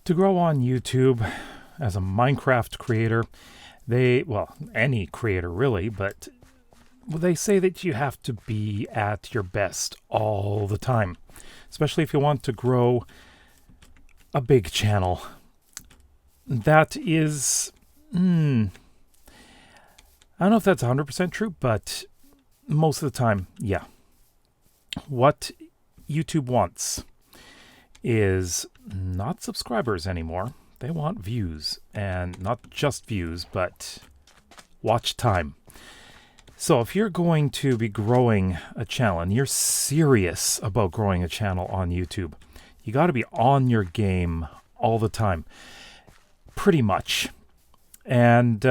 To grow on YouTube as a Minecraft creator, any creator really, but they say that you have to be at your best all the time, especially if you want to grow a big channel. That is, I don't know if that's 100% true, but most of the time, yeah. What YouTube wants is not subscribers anymore. They want views, and not just views, but watch time. So if you're going to be growing a channel and you're serious about growing a channel on YouTube, you got to be on your game all the time, pretty much. And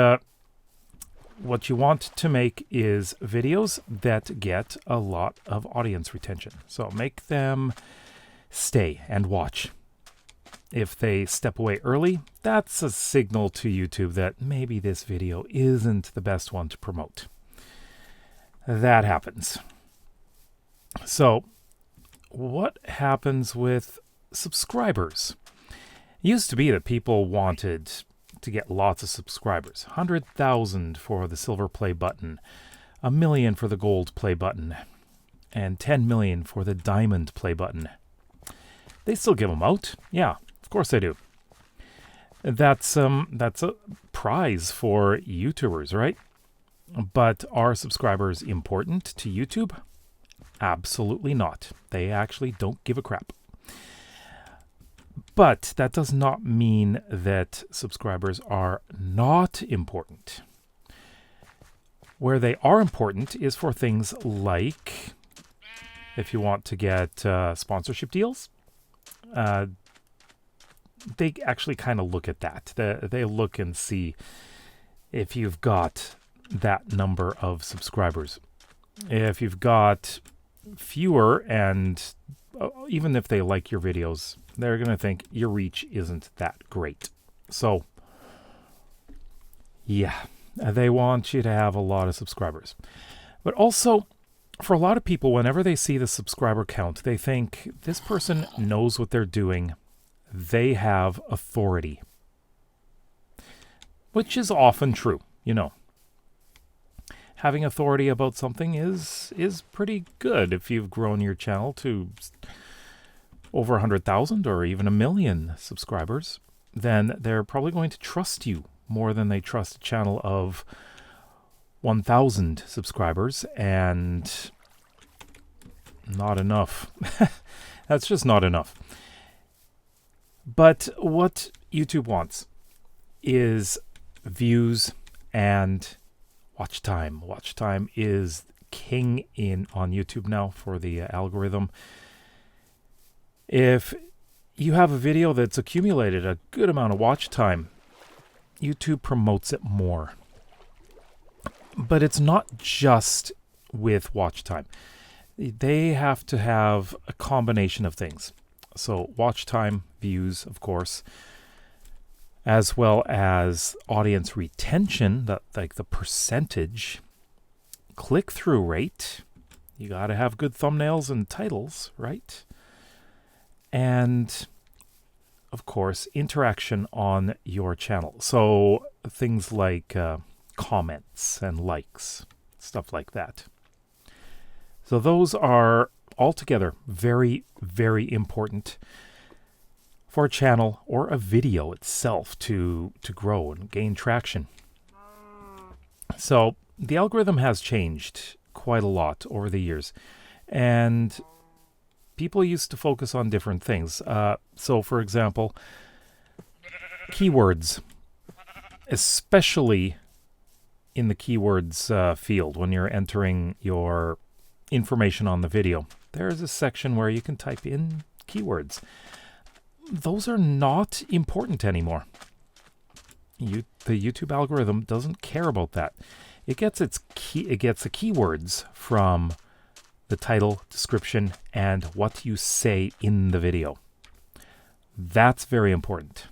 what you want to make is videos that get a lot of audience retention. So make them stay and watch. If they step away early, that's a signal to YouTube that maybe this video isn't the best one to promote. That happens. So, what happens with subscribers? It used to be that people wanted to get lots of subscribers. 100,000 for the silver play button, 1 million for the gold play button, and 10 million for the diamond play button. They still give them out. Yeah, of course they do. That's a prize for YouTubers, right? But are subscribers important to YouTube? Absolutely not. They actually don't give a crap. But that does not mean that subscribers are not important. Where they are important is for things like if you want to get sponsorship deals. They actually kind of look at that. They look and see if you've got that number of subscribers. If you've got fewer, and even if they like your videos, they're going to think your reach isn't that great. So, yeah, they want you to have a lot of subscribers. But also, for a lot of people, whenever they see the subscriber count, they think this person knows what they're doing. They have authority. Which is often true, you know. Having authority about something is pretty good. If you've grown your channel to over 100,000 or even 1 million subscribers, then they're probably going to trust you more than they trust a channel of 1,000 subscribers, and not enough. That's just not enough. But what YouTube wants is views and watch time. Watch time is king on YouTube now for the algorithm. If you have a video that's accumulated a good amount of watch time, YouTube promotes it more. But it's not just with watch time. They have to have a combination of things. So watch time, views, of course, as well as audience retention, like the percentage, click-through rate. You got to have good thumbnails and titles, right? And, of course, interaction on your channel. So things like comments and likes, stuff like that. So those are altogether very, very important for a channel or a video itself to grow and gain traction. So the algorithm has changed quite a lot over the years, and people used to focus on different things. So for example, keywords, especially in the keywords field when you're entering your information on the video. There's a section where you can type in keywords. Those are not important anymore. The YouTube algorithm doesn't care about that. It gets the keywords from the title, description, and what you say in the video. That's very important.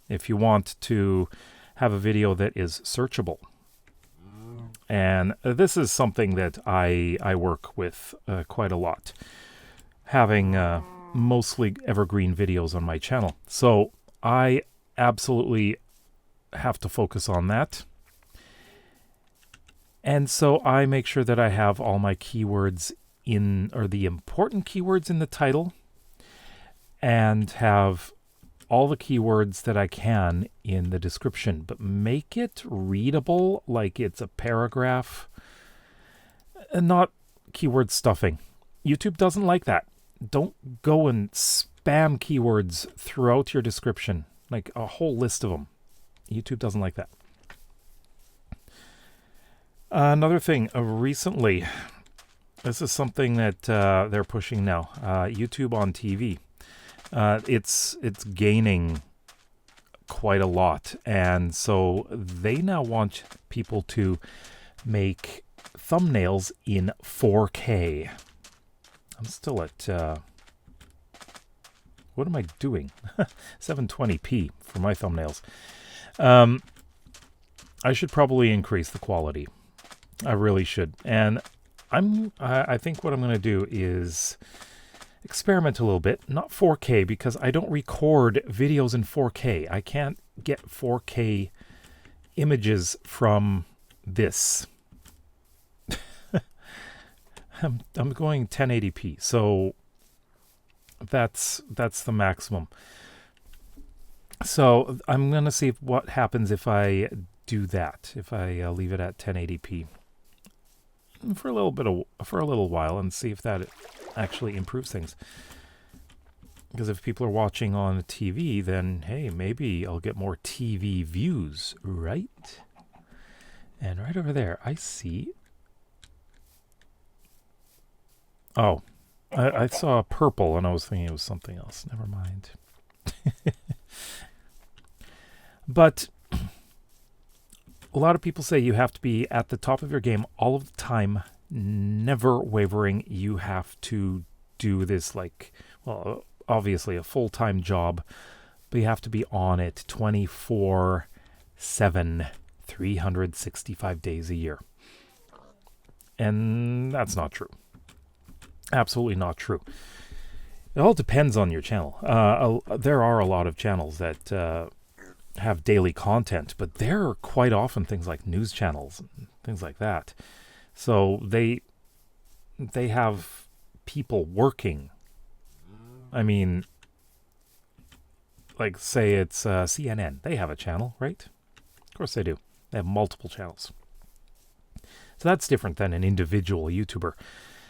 If you want to have a video that is searchable. And this is something that I work with quite a lot, having mostly evergreen videos on my channel. So I absolutely have to focus on that. And so I make sure that I have all my keywords in, or the important keywords in the title, and have all the keywords that I can in the description, but make it readable, like it's a paragraph, and not keyword stuffing. YouTube doesn't like that. Don't go and spam keywords throughout your description, like a whole list of them. YouTube doesn't like that. Another thing, recently, this is something that they're pushing now, YouTube on TV. It's gaining quite a lot, and so they now want people to make thumbnails in 4K. I'm still at what am I doing? 720p for my thumbnails. I should probably increase the quality. I really should. And I think what I'm going to do is experiment a little bit. Not 4K, because I don't record videos in 4K. I can't get 4K images from this. I'm going 1080p, so that's the maximum. So I'm going to see what happens if I do that, if I leave it at 1080p for a little while, and see if that actually improves things. Because if people are watching on TV, then hey, maybe I'll get more TV views, right? And right over there, I see. Oh, I saw purple, and I was thinking it was something else. Never mind. But a lot of people say you have to be at the top of your game all of the time, never wavering. You have to do this, like, well, obviously a full-time job, but you have to be on it 24/7, 365 days a year. And that's not true. Absolutely not true. It all depends on your channel. There are a lot of channels that have daily content, but there are quite often things like news channels and things like that. So they have people working. I mean, like, say it's CNN. They have a channel, right? Of course they do. They have multiple channels. So that's different than an individual YouTuber.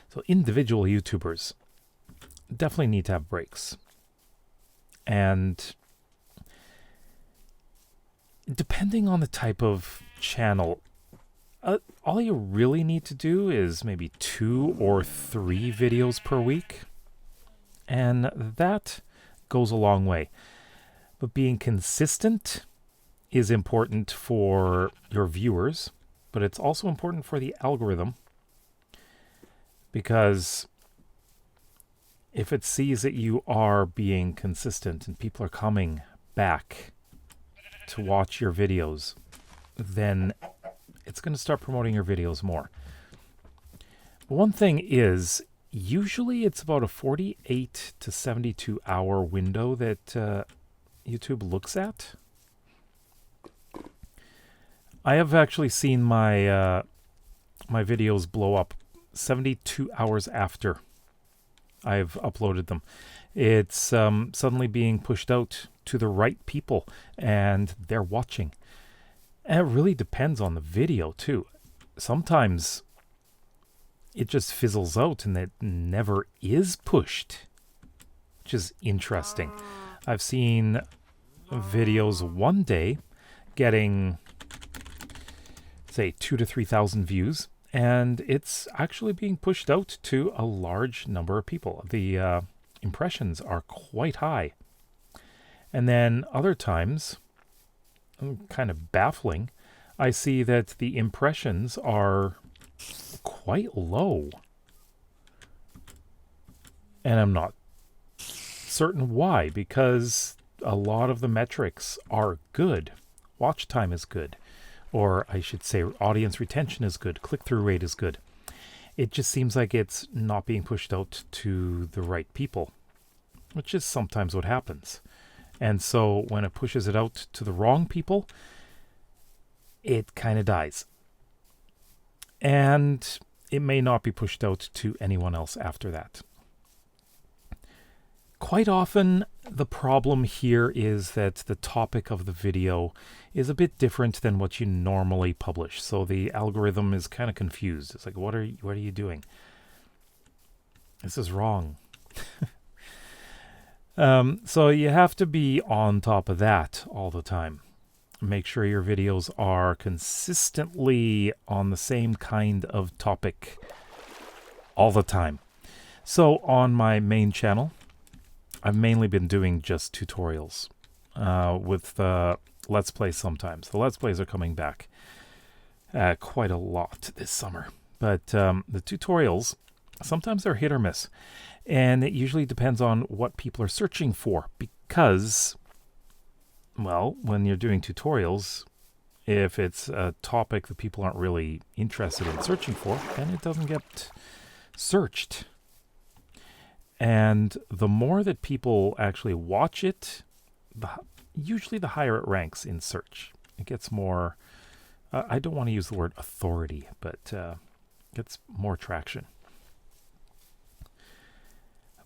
So individual YouTubers definitely need to have breaks. And depending on the type of channel, all you really need to do is maybe 2 or 3 videos per week. And that goes a long way. But being consistent is important for your viewers, but it's also important for the algorithm. Because if it sees that you are being consistent and people are coming back to watch your videos, then it's going to start promoting your videos more. But one thing is, usually it's about a 48 to 72 hour window that YouTube looks at. I have actually seen my my videos blow up 72 hours after I've uploaded them. It's suddenly being pushed out to the right people, and they're watching. And it really depends on the video too. Sometimes it just fizzles out and it never is pushed, which is interesting. I've seen videos one day getting, say, 2,000 to 3,000 views, and it's actually being pushed out to a large number of people. The impressions are quite high. And then other times, kind of baffling, I see that the impressions are quite low. And I'm not certain why, because a lot of the metrics are good. Watch time is good. Or I should say audience retention is good. Click-through rate is good. It just seems like it's not being pushed out to the right people, which is sometimes what happens. And so when it pushes it out to the wrong people, it kind of dies. And it may not be pushed out to anyone else after that. Quite often, the problem here is that the topic of the video is a bit different than what you normally publish. So the algorithm is kind of confused. It's like, what are you doing? This is wrong. So you have to be on top of that all the time. Make sure your videos are consistently on the same kind of topic all the time. So on my main channel, I've mainly been doing just tutorials with Let's Plays sometimes. The Let's Plays are coming back quite a lot this summer. But the tutorials, sometimes they're hit or miss. And it usually depends on what people are searching for. Because, well, when you're doing tutorials, if it's a topic that people aren't really interested in searching for, then it doesn't get searched. And the more that people actually watch it, usually the higher it ranks in search. It gets more, I don't want to use the word authority, but gets more traction.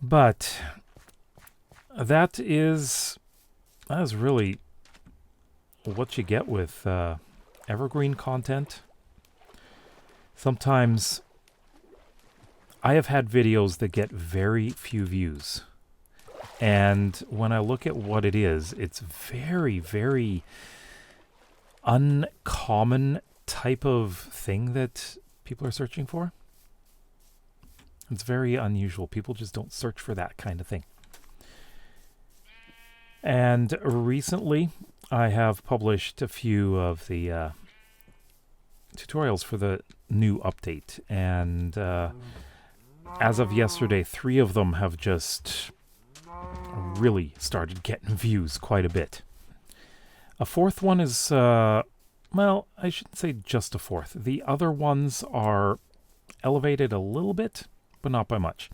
But that is really what you get with evergreen content. Sometimes I have had videos that get very few views. And when I look at what it is, it's very, very uncommon type of thing that people are searching for. It's very unusual. People just don't search for that kind of thing. And recently, I have published a few of the tutorials for the new update. And as of yesterday, 3 of them have just really started getting views quite a bit. A 4th one is, well, I shouldn't say just a 4th. The other ones are elevated a little bit, but not by much.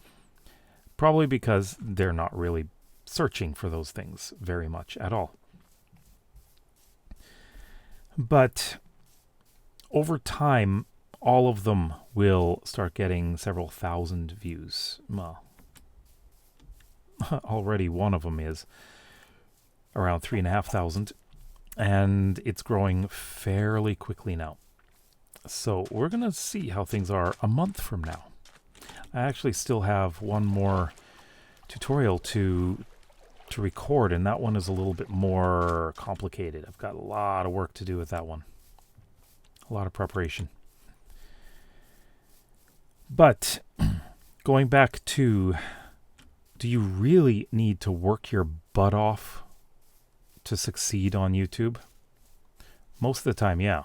Probably because they're not really searching for those things very much at all. But over time, all of them will start getting several thousand views. Well, already one of them is around 3,500, and it's growing fairly quickly now. So we're going to see how things are a month from now. I actually still have one more tutorial to record, and that one is a little bit more complicated. I've got a lot of work to do with that one. A lot of preparation. But going back to, do you really need to work your butt off to succeed on YouTube? Most of the time, yeah.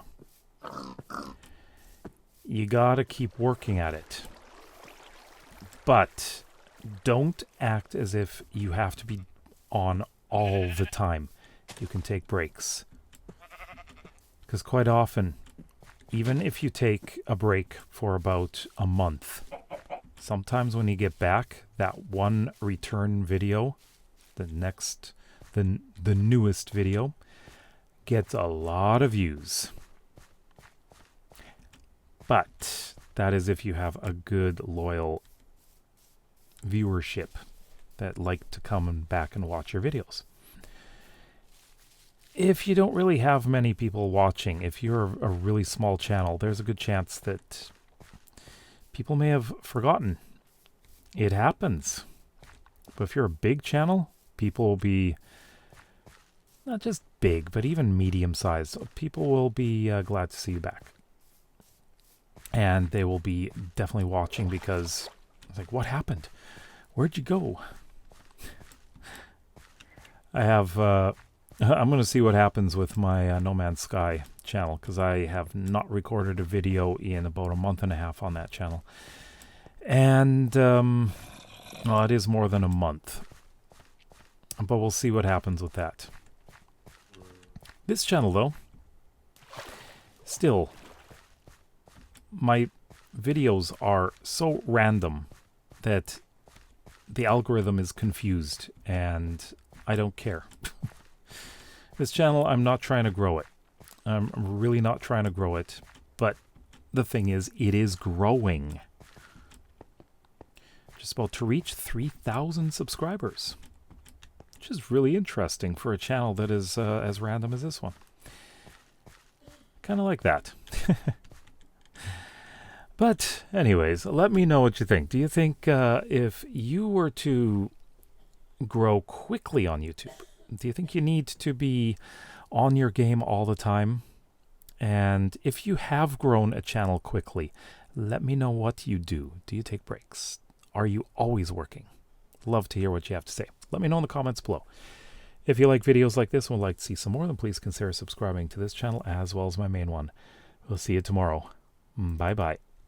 You gotta keep working at it. But don't act as if you have to be on all the time. You can take breaks. Because quite often, even if you take a break for about a month, sometimes when you get back, that one return video, the newest video, gets a lot of views. But that is if you have a good, loyal viewership that like to come back and watch your videos. If you don't really have many people watching, if you're a really small channel, there's a good chance that people may have forgotten. It happens. But if you're a big channel, people will be not just big, but even medium-sized. So people will be glad to see you back. And they will be definitely watching because it's like, what happened? Where'd you go? I have... I'm going to see what happens with my No Man's Sky channel, because I have not recorded a video in about a month and a half on that channel. And, well, it is more than a month. But we'll see what happens with that. This channel, though, still, my videos are so random that the algorithm is confused, and I don't care. This channel, I'm not trying to grow it. I'm really not trying to grow it. But the thing is, it is growing. Just about to reach 3,000 subscribers. Which is really interesting for a channel that is as random as this one. Kind of like that. But anyways, let me know what you think. Do you think if you were to grow quickly on YouTube, do you think you need to be on your game all the time? And if you have grown a channel quickly, let me know what you do. Do you take breaks? Are you always working? Love to hear what you have to say. Let me know in the comments below. If you like videos like this and would like to see some more, then please consider subscribing to this channel as well as my main one. We'll see you tomorrow. Bye-bye.